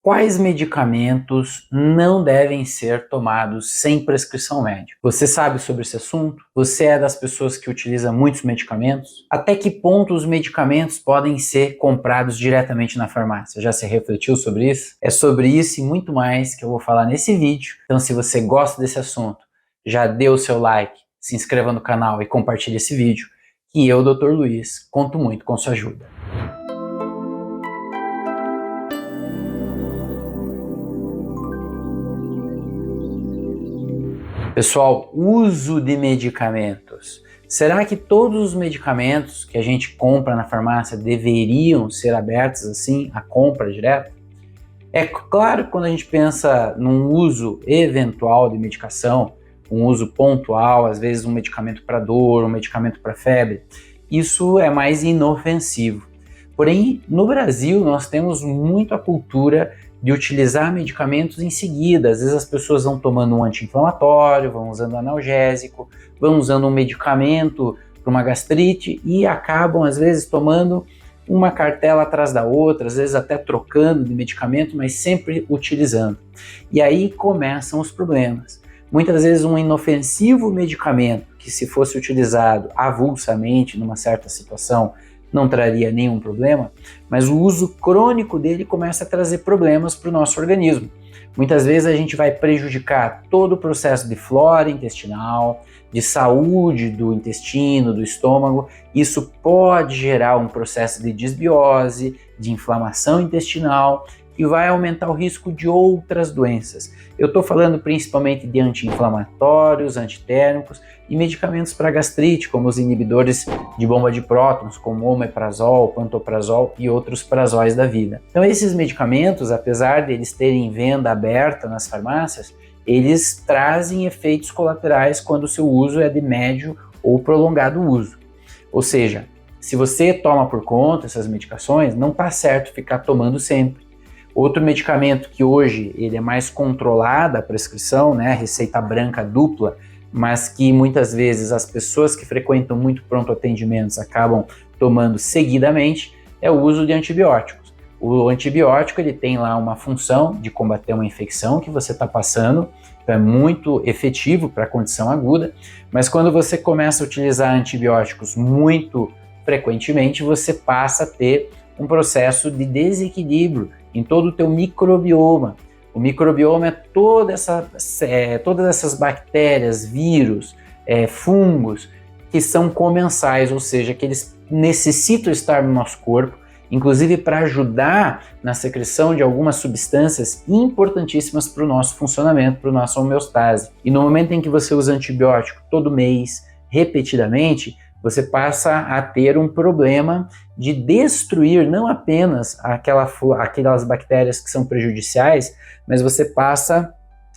Quais medicamentos não devem ser tomados sem prescrição médica? Você sabe sobre esse assunto? Você é das pessoas que utiliza muitos medicamentos? Até que ponto os medicamentos podem ser comprados diretamente na farmácia? Já se refletiu sobre isso? É sobre isso e muito mais que eu vou falar nesse vídeo. Então, se você gosta desse assunto, já dê o seu like, se inscreva no canal e compartilhe esse vídeo, que eu, Dr. Luiz, conto muito com sua ajuda. Pessoal, uso de medicamentos. Será que todos os medicamentos que a gente compra na farmácia deveriam ser abertos assim, a compra direta? É claro que quando a gente pensa num uso eventual de medicação, um uso pontual, às vezes um medicamento para dor, um medicamento para febre, isso é mais inofensivo. Porém, no Brasil, nós temos muito a cultura de utilizar medicamentos em seguida. Às vezes as pessoas vão tomando um anti-inflamatório, vão usando analgésico, vão usando um medicamento para uma gastrite e acabam, às vezes, tomando uma cartela atrás da outra, às vezes até trocando de medicamento, mas sempre utilizando. E aí começam os problemas. Muitas vezes um inofensivo medicamento que, se fosse utilizado avulsamente numa certa situação, não traria nenhum problema, mas o uso crônico dele começa a trazer problemas para o nosso organismo. Muitas vezes a gente vai prejudicar todo o processo de flora intestinal, de saúde do intestino, do estômago. Isso pode gerar um processo de desbiose, de inflamação intestinal, que vai aumentar o risco de outras doenças. Eu estou falando principalmente de anti-inflamatórios, antitérmicos e medicamentos para gastrite, como os inibidores de bomba de prótons, como omeprazol, pantoprazol e outros prazóis da vida. Então esses medicamentos, apesar de eles terem venda aberta nas farmácias, eles trazem efeitos colaterais quando o seu uso é de médio ou prolongado uso. Ou seja, se você toma por conta essas medicações, não está certo ficar tomando sempre. Outro medicamento que hoje ele é mais controlada a prescrição, né, receita branca dupla, mas que muitas vezes as pessoas que frequentam muito pronto atendimentos acabam tomando seguidamente, é o uso de antibióticos. O antibiótico ele tem lá uma função de combater uma infecção que você está passando, então é muito efetivo para a condição aguda, mas quando você começa a utilizar antibióticos muito frequentemente, você passa a ter um processo de desequilíbrio em todo o teu microbioma. O microbioma é todas essas bactérias, vírus, fungos que são comensais, ou seja, que eles necessitam estar no nosso corpo, inclusive para ajudar na secreção de algumas substâncias importantíssimas para o nosso funcionamento, para a nossa homeostase. E no momento em que você usa antibiótico todo mês, repetidamente, você passa a ter um problema de destruir não apenas aquelas bactérias que são prejudiciais, mas você passa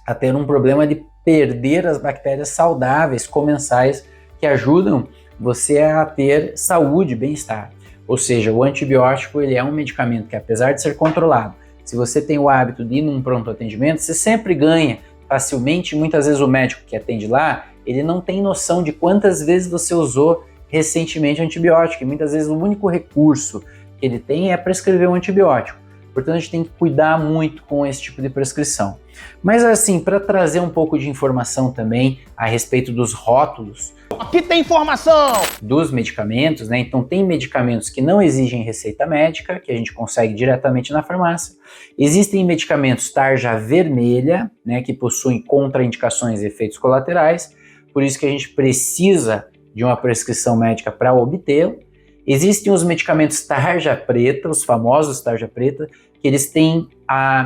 a ter um problema de perder as bactérias saudáveis, comensais, que ajudam você a ter saúde e bem-estar. Ou seja, o antibiótico ele é um medicamento que, apesar de ser controlado, se você tem o hábito de ir num pronto atendimento, você sempre ganha facilmente. Muitas vezes o médico que atende lá, ele não tem noção de quantas vezes você usou recentemente antibiótico, e muitas vezes o único recurso que ele tem é prescrever um antibiótico. Portanto, a gente tem que cuidar muito com esse tipo de prescrição. Mas assim, para trazer um pouco de informação também a respeito dos rótulos, aqui tem informação dos medicamentos, né? Então tem medicamentos que não exigem receita médica, que a gente consegue diretamente na farmácia. Existem medicamentos tarja vermelha, né, que possuem contraindicações e efeitos colaterais, por isso que a gente precisa de uma prescrição médica para obtê-lo. Existem os medicamentos tarja preta, os famosos tarja preta, que eles têm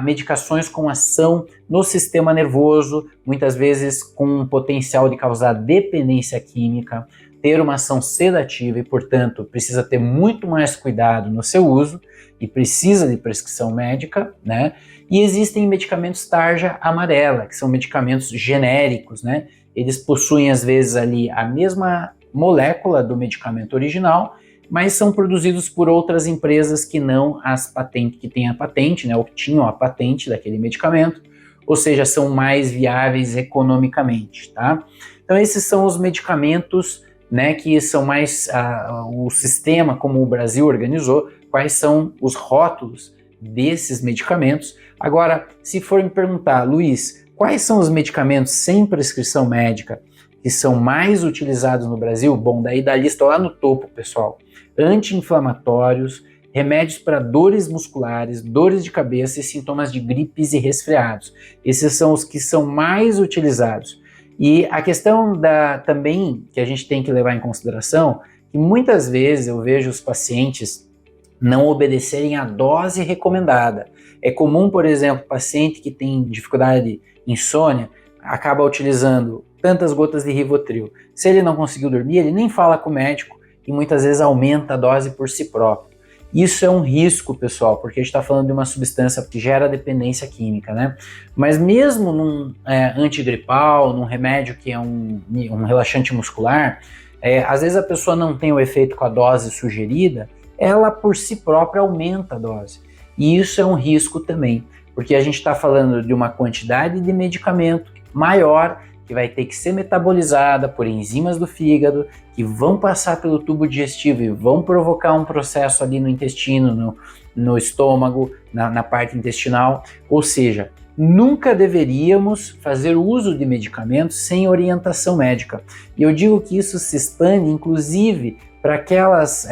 medicações com ação no sistema nervoso, muitas vezes com um potencial de causar dependência química, ter uma ação sedativa e, portanto, precisa ter muito mais cuidado no seu uso e precisa de prescrição médica, né? E existem medicamentos tarja amarela, que são medicamentos genéricos, né? Eles possuem, às vezes, ali a mesma molécula do medicamento original, mas são produzidos por outras empresas que não as patentes, que têm a patente, né, ou que tinham a patente daquele medicamento, ou seja, são mais viáveis economicamente, tá? Então esses são os medicamentos, né, que são mais o sistema como o Brasil organizou, quais são os rótulos desses medicamentos. Agora, se for me perguntar, Luiz, quais são os medicamentos sem prescrição médica que são mais utilizados no Brasil? Bom, daí da lista lá no topo, pessoal, anti-inflamatórios, remédios para dores musculares, dores de cabeça e sintomas de gripes e resfriados. Esses são os que são mais utilizados. E a questão também que a gente tem que levar em consideração, que muitas vezes eu vejo os pacientes não obedecerem à dose recomendada. É comum, por exemplo, paciente que tem dificuldade de insônia acaba utilizando tantas gotas de Rivotril. Se ele não conseguiu dormir, ele nem fala com o médico e muitas vezes aumenta a dose por si próprio. Isso é um risco, pessoal, porque a gente está falando de uma substância que gera dependência química, né? Mas mesmo num antigripal, num remédio que é um relaxante muscular, às vezes a pessoa não tem o efeito com a dose sugerida, ela por si própria aumenta a dose. E isso é um risco também, porque a gente está falando de uma quantidade de medicamento maior que vai ter que ser metabolizada por enzimas do fígado, que vão passar pelo tubo digestivo e vão provocar um processo ali no intestino, no estômago, na parte intestinal. Ou seja, nunca deveríamos fazer uso de medicamentos sem orientação médica. E eu digo que isso se expande, inclusive, para aquelas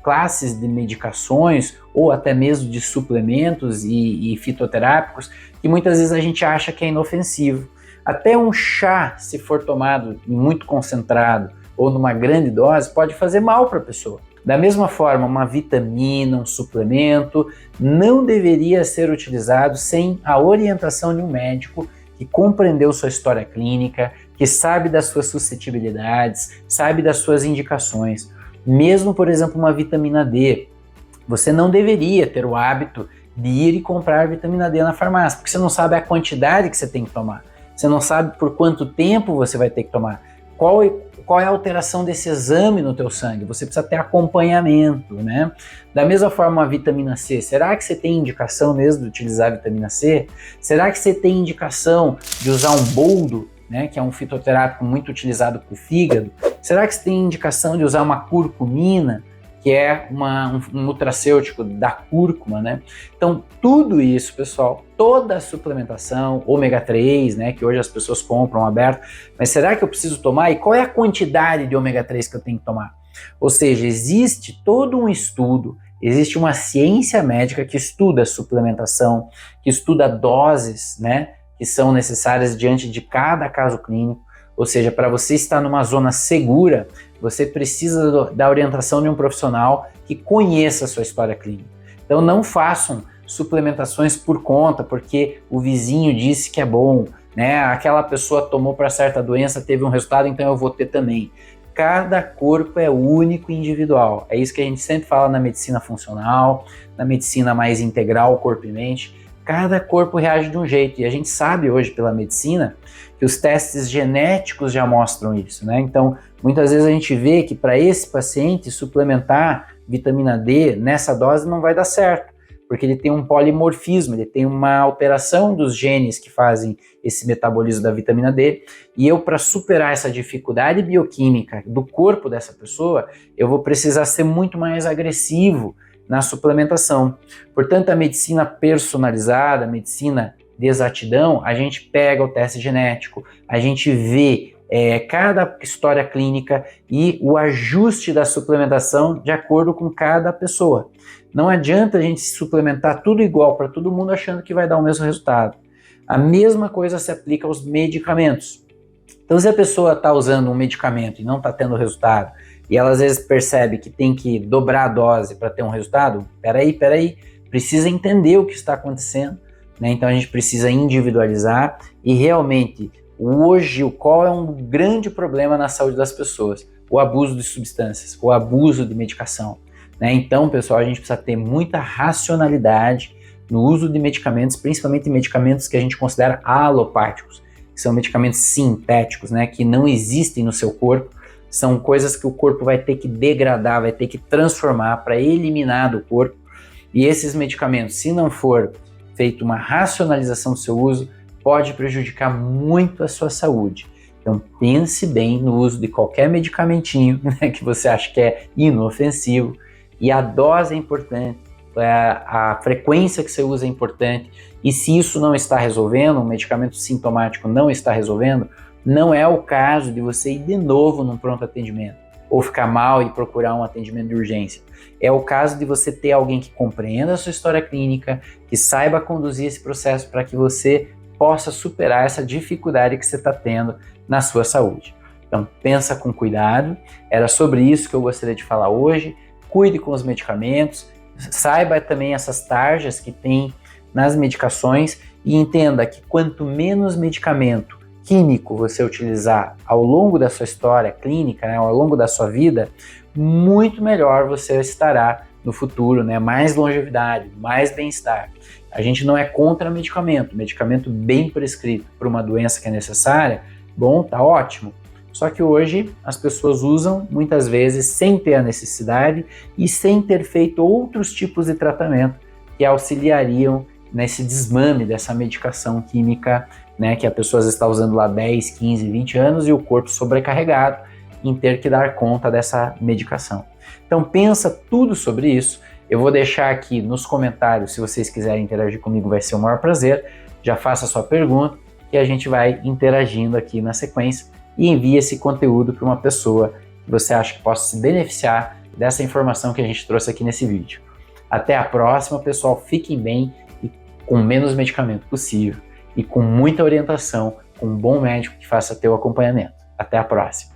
classes de medicações ou até mesmo de suplementos e fitoterápicos que muitas vezes a gente acha que é inofensivo. Até um chá, se for tomado muito concentrado ou numa grande dose, pode fazer mal para a pessoa. Da mesma forma, uma vitamina, um suplemento, não deveria ser utilizado sem a orientação de um médico que compreendeu sua história clínica, que sabe das suas suscetibilidades, sabe das suas indicações. Mesmo, por exemplo, uma vitamina D, você não deveria ter o hábito de ir e comprar vitamina D na farmácia, porque você não sabe a quantidade que você tem que tomar. Você não sabe por quanto tempo você vai ter que tomar. Qual é a alteração desse exame no teu sangue? Você precisa ter acompanhamento, né? Da mesma forma, a vitamina C. Será que você tem indicação mesmo de utilizar a vitamina C? Será que você tem indicação de usar um boldo, né, que é um fitoterápico muito utilizado para o fígado? Será que você tem indicação de usar uma curcumina, que é um nutracêutico da cúrcuma, né? Então, tudo isso, pessoal, toda a suplementação, ômega 3, né, que hoje as pessoas compram aberto, mas será que eu preciso tomar? E qual é a quantidade de ômega 3 que eu tenho que tomar? Ou seja, existe todo um estudo, existe uma ciência médica que estuda a suplementação, que estuda doses, né, que são necessárias diante de cada caso clínico. Ou seja, para você estar numa zona segura, você precisa da orientação de um profissional que conheça a sua história clínica. Então não façam suplementações por conta, porque o vizinho disse que é bom, né? Aquela pessoa tomou para certa doença, teve um resultado, então eu vou ter também. Cada corpo é único e individual. É isso que a gente sempre fala na medicina funcional, na medicina mais integral, corpo e mente. Cada corpo reage de um jeito, e a gente sabe hoje pela medicina que os testes genéticos já mostram isso, né? Então, muitas vezes a gente vê que para esse paciente suplementar vitamina D nessa dose não vai dar certo, porque ele tem um polimorfismo, ele tem uma alteração dos genes que fazem esse metabolismo da vitamina D, e eu, para superar essa dificuldade bioquímica do corpo dessa pessoa, eu vou precisar ser muito mais agressivo na suplementação. Portanto, a medicina personalizada, a medicina de exatidão, a gente pega o teste genético, a gente vê cada história clínica e o ajuste da suplementação de acordo com cada pessoa. Não adianta a gente suplementar tudo igual para todo mundo achando que vai dar o mesmo resultado. A mesma coisa se aplica aos medicamentos. Então, se a pessoa está usando um medicamento e não está tendo resultado, e ela às vezes percebe que tem que dobrar a dose para ter um resultado, peraí, precisa entender o que está acontecendo, né? Então a gente precisa individualizar e realmente, hoje, qual é um grande problema na saúde das pessoas? O abuso de substâncias, o abuso de medicação, né? Então, pessoal, a gente precisa ter muita racionalidade no uso de medicamentos, principalmente medicamentos que a gente considera alopáticos, que são medicamentos sintéticos, né? Que não existem no seu corpo. São coisas que o corpo vai ter que degradar, vai ter que transformar para eliminar do corpo. E esses medicamentos, se não for feita uma racionalização do seu uso, pode prejudicar muito a sua saúde. Então pense bem no uso de qualquer medicamentinho, né, que você acha que é inofensivo. E a dose é importante. a frequência que você usa é importante, e se isso não está resolvendo, um medicamento sintomático não está resolvendo, não é o caso de você ir de novo num pronto atendimento, ou ficar mal e procurar um atendimento de urgência. É o caso de você ter alguém que compreenda a sua história clínica, que saiba conduzir esse processo para que você possa superar essa dificuldade que você está tendo na sua saúde. Então, pensa com cuidado. Era sobre isso que eu gostaria de falar hoje. Cuide com os medicamentos, saiba também essas tarjas que tem nas medicações e entenda que quanto menos medicamento químico você utilizar ao longo da sua história clínica, né, ao longo da sua vida, muito melhor você estará no futuro, né, mais longevidade, mais bem-estar. A gente não é contra medicamento bem prescrito para uma doença que é necessária, bom, tá ótimo. Só que hoje as pessoas usam muitas vezes sem ter a necessidade e sem ter feito outros tipos de tratamento que auxiliariam nesse desmame dessa medicação química, né, que a pessoa está usando lá 10, 15, 20 anos e o corpo sobrecarregado em ter que dar conta dessa medicação. Então pensa tudo sobre isso. Eu vou deixar aqui nos comentários, se vocês quiserem interagir comigo, vai ser o maior prazer. Já faça a sua pergunta e a gente vai interagindo aqui na sequência e envie esse conteúdo para uma pessoa que você acha que possa se beneficiar dessa informação que a gente trouxe aqui nesse vídeo. Até a próxima, pessoal. Fiquem bem e com menos medicamento possível e com muita orientação, com um bom médico que faça teu acompanhamento. Até a próxima.